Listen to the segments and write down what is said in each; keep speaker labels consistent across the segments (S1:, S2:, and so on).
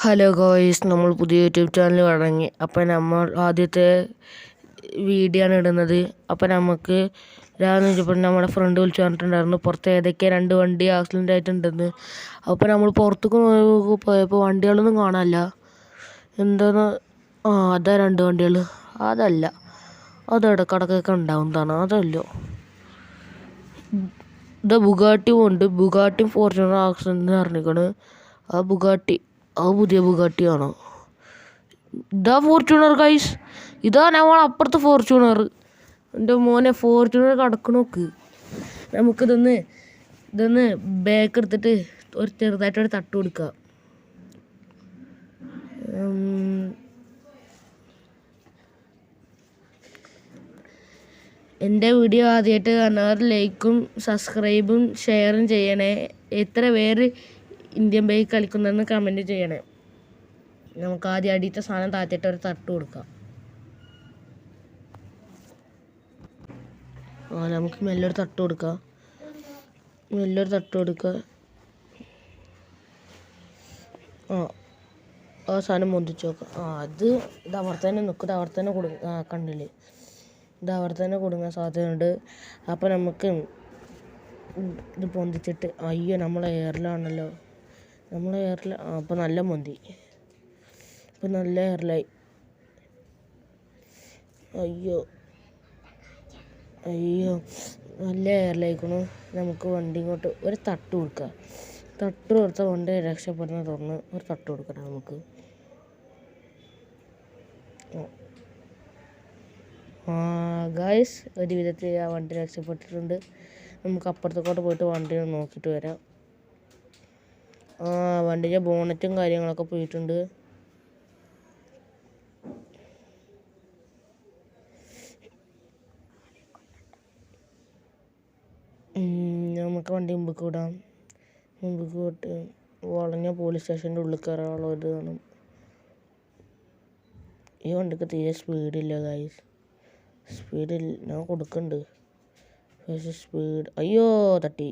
S1: Hello ഗോയ്സ്, നമ്മൾ പുതിയ YouTube channel തുടങ്ങി. അപ്പം നമ്മൾ ആദ്യത്തെ വീഡിയോ ആണ് ഇടുന്നത്. അപ്പം നമുക്ക് രാവിലെ വെച്ചപ്പോൾ നമ്മുടെ ഫ്രണ്ട് വിളിച്ചു പറഞ്ഞിട്ടുണ്ടായിരുന്നു പുറത്ത് ഏതൊക്കെ 2 വണ്ടി ആക്സിഡൻ്റ് ആയിട്ടുണ്ടെന്ന്. അപ്പം നമ്മൾ പുറത്തേക്ക് പോയപ്പോൾ വണ്ടികളൊന്നും കാണാനില്ല. എന്താന്ന് അതാ 2 വണ്ടികൾ അതല്ല, അത് ഇടക്കിടക്കൊക്കെ ഉണ്ടാവുന്നതാണ്. അതല്ലോ ഇതാ ബുഗാട്ടിയും ഉണ്ട്. ബുഗാട്ടിയും ഫോർച്യൂണർ ആക്സിഡൻ്റ് അറിഞ്ഞിരിക്കണ്. ആ ബുഗാട്ടി പുതിയ ബുഗാട്ടിയാണോ? ഇതാ ഫോർച്യൂണർ ഗൈസ്, ഇതാ നമ്മൾ അപ്പുറത്ത് ഫോർച്യൂണർ. എൻ്റെ മോനെ ഫോർച്യൂണർ കിടക്കണ നോക്ക്. ഇതൊന്ന് ബാക്ക് എടുത്തിട്ട് ചെറുതായിട്ടൊരു തട്ട് കൊടുക്കുക. എൻ്റെ വീഡിയോ ആദ്യമായിട്ട് കാണുന്നവർ ലൈക്കും സബ്സ്ക്രൈബും ഷെയറും ചെയ്യണേ. എത്ര പേര് ഇന്ത്യൻ ബൈക്ക് കളിക്കുന്നതെന്ന് കമൻറ്റ് ചെയ്യണേ. നമുക്ക് ആദ്യം അടിയത്തെ സാധനം താഴ്ത്തിയിട്ട് ഒരു തട്ട് കൊടുക്കാം. നമുക്ക് മെല്ലൊരു തട്ട് കൊടുക്കാം. ആ സാധനം പൊന്തിച്ച് നോക്കാം. ഇത് അവിടെ തന്നെ നിൽക്കും. ഇത് അവിടെ തന്നെ കണ്ണില് ഇത് അവിടെ തന്നെ കൊടുങ്ങാൻ സാധ്യതയുണ്ട്. അപ്പം നമുക്ക് ഇത് പൊന്തിച്ചിട്ട് അയ്യോ നമ്മളെ എയറിലാണല്ലോ. അപ്പം നല്ല പൊന്തി. ഇപ്പം നല്ല എയറിലായി. അയ്യോ നല്ല എയറിലായിക്കണു. നമുക്ക് വണ്ടി ഇങ്ങോട്ട് ഒരു തട്ട് കൊടുക്കുക. തട്ട് കൊടുത്ത വണ്ടി രക്ഷപ്പെടുന്ന തുറന്ന് ഒരു തട്ട് കൊടുക്കണം നമുക്ക്. ഗായ്സ്, ഒരു വിധത്തിൽ ആ വണ്ടി രക്ഷപ്പെട്ടിട്ടുണ്ട്. നമുക്ക് അപ്പുറത്തേക്കോട്ട് പോയിട്ട് വണ്ടി നോക്കിയിട്ട് വരാം. വണ്ടിൻ്റെ ബോണറ്റും കാര്യങ്ങളൊക്കെ പോയിട്ടുണ്ട്. നമുക്ക് വണ്ടി മുമ്പ് വിടാം. പോയിട്ട് വളഞ്ഞ പോലീസ് സ്റ്റേഷൻ്റെ ഉള്ളിൽ കയറാനുള്ള ഇത് കാണും. ഈ വണ്ടിക്ക് തീരെ സ്പീഡില്ല ഗായ്സ്. ഞാൻ കൊടുക്കുന്നുണ്ട്, പക്ഷേ സ്പീഡ് അയ്യോ തട്ടി.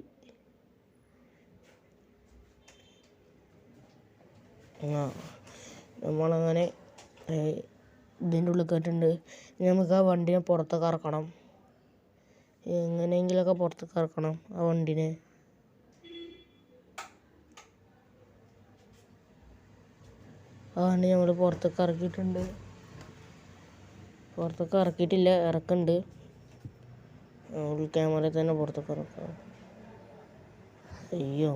S1: നമ്മളങ്ങനെ ഇതിൻ്റെ ഉള്ളിൽ കയറ്റുണ്ട്. നമുക്ക് ആ വണ്ടിനെ പുറത്തേക്ക് ഇറക്കണം. എങ്ങനെയെങ്കിലുമൊക്കെ പുറത്തേക്ക് ഇറക്കണം ആ വണ്ടിനെ. ആ വണ്ടി നമ്മൾ പുറത്തേക്ക് ഇറക്കിയിട്ടുണ്ട്. പുറത്തേക്ക് ഇറക്കിയിട്ടില്ല, ഇറക്കുന്നുണ്ട്. ക്യാമറയിൽ തന്നെ പുറത്തേക്ക് ഇറക്കാം. അയ്യോ,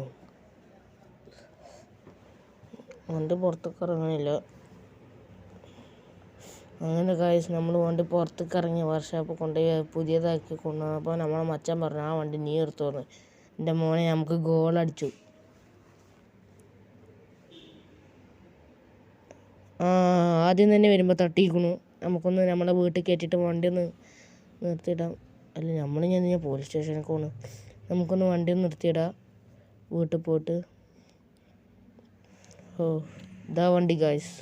S1: വണ്ടി പുറത്തേക്ക് ഇറങ്ങണില്ല. അങ്ങനെ ഗായ്സ്, നമ്മൾ വണ്ടി പുറത്തേക്ക് ഇറങ്ങി വർക്ക്ഷോപ്പിൽ കൊണ്ടുപോയി പുതിയതാക്കി കൊണ്ടുവന്നപ്പോൾ നമ്മളെ മച്ചാൻ പറഞ്ഞു ആ വണ്ടി നീ എടുത്തോന്ന്. എൻ്റെ മോനെ നമുക്ക് ഗോളടിച്ചു. ആദ്യം തന്നെ വരുമ്പോൾ തട്ടിയിരിക്കണു. നമുക്കൊന്ന് നമ്മളെ വീട്ടിൽ കയറ്റിയിട്ട് വണ്ടി ഒന്ന് നിർത്തിയിടാം. അല്ല, ഞാൻ പോലീസ് സ്റ്റേഷനിൽ പോണ്. നമുക്കൊന്ന് വണ്ടി ഒന്ന് നിർത്തിയിടാം വീട്ടിൽ പോയിട്ട്. ഇതാ വണ്ടി ഗായ്സ്.